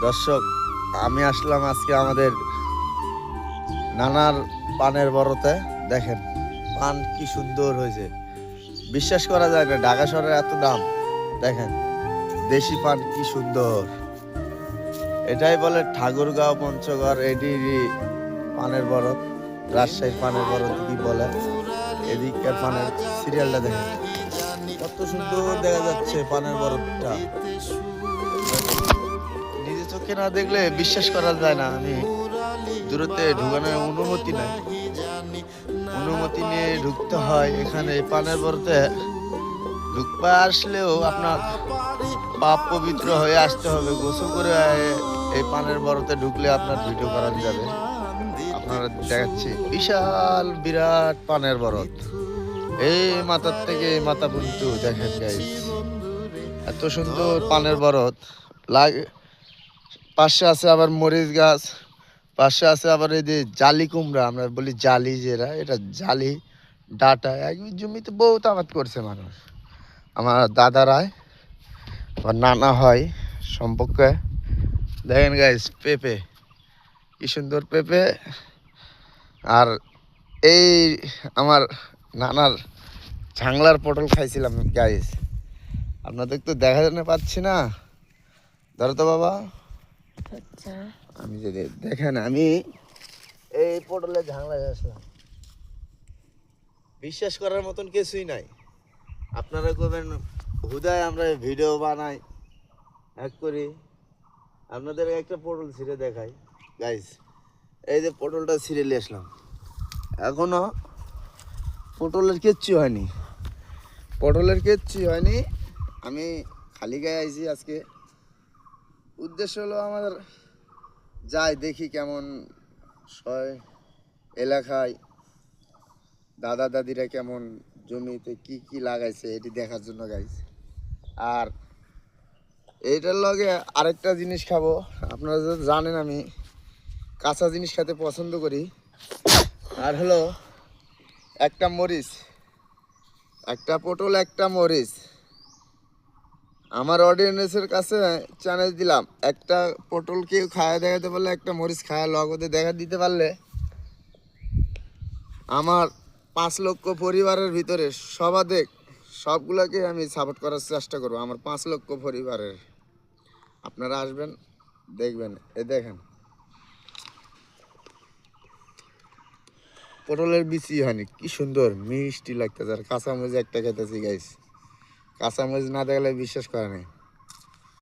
দর্শক, আমি আসলাম আজকে আমাদের নানার পানের বড়তে। দেখেন পান কি সুন্দর হয়েছে, বিশ্বাস করা যায় না। ঢাকা শহরের এত দাম, দেখেন দেশি পান কি সুন্দর। এটাই বলে ঠাকুরগাঁও পঞ্চগড় এটি পানের বরত, রাজশাহীর পানের বরত কি বলে। এদিককার পানের সিরিয়ালটা দেখেন কত সুন্দর দেখা যাচ্ছে পানের বরতটা। নিজে চোখে না দেখলে বিশ্বাস করা যায় না। আমি দূরতে ঢুকানোর অনুমতি নাই, অনুমতি নিয়ে ঢুকতে হয় এখানে পানের বরতে। ঢুকবা আসলেও আপনার পাপ পবিত্র হয়ে আসতে হবে, গোসল করে এই পানের বরতে ঢুকলে আপনার ভিডিও করা যাবে। আপনারা দেখাচ্ছি বিশাল বিরাট পানের বরত, এই মাথার থেকে এই মাথা পর্যন্ত দেখেন গাইস, এত সুন্দর পানের বরত লাগে। পাশে আছে আবার মরিচ গাছ, পাশে আছে আবার এই যে জালি কুমড়া, আমরা বলি জালি, যেটা এটা জালি ডাটা। এক জমিতে বহুত আবাদ করছে মানুষ। আমার দাদারাই, আমার নানা হয় সম্পর্কে। দেখেন গাইস পেঁপে, কি সুন্দর পেঁপে। আর এই আমার নানার ঝাংলার পটল খাইছিলাম গাইস, আপনাদের তো দেখা জানা পাচ্ছি না। ধরো তো বাবা, আচ্ছা, আমি যদি দেখেন আমি এই পটলের ঝাংলায় আসলাম, বিশ্বাস করার মতন কিছুই নাই। আপনারা করবেন হুদায় আমরা ভিডিও বানাই এক করি, আপনাদের একটা পটল ছিঁড়ে দেখাই গাইস। এই যে পটলটা ছিঁড়ে নিয়ে আসলাম, এখনো পটলের কিচ্ছু হয়নি, পটলের কিচ্ছু হয়নি। আমি খালি গায়ে আইছি আজকে। উদ্দেশ্য হলো আমাদের যাই দেখি কেমন হয় এলাকায়, দাদা দাদিরা কেমন জমিতে কি কি লাগাইছে এটি দেখার জন্য গাইছে। আর এইটার লগে আরেকটা জিনিস খাবো। আপনারা তো জানেন আমি কাঁচা জিনিস খেতে পছন্দ করি। আর হলো একটা মরিচ, একটা পটল, একটা মরিচ। আমার অডিয়েন্সের কাছে চ্যালেঞ্জ দিলাম, একটা পটল কেউ খায় দেখাতে পারলে, একটা মরিচ খায় লগতে দেখা দিতে পারলে, আমার 5 লক্ষ পরিবারের ভিতরে সবাধিক সবগুলোকে আমি সাপোর্ট করার চেষ্টা করবো। আমার 5 লক্ষ পরিবারের, আপনারা আসবেন দেখবেন। এ দেখেন পটলের বিচি হয়নি, কি সুন্দর মিষ্টি লাগতেছে। আর কাঁচামরিচ একটা খেতেছি গাইস, কাঁচামরিচ না দেখলে বিশ্বাস করে না।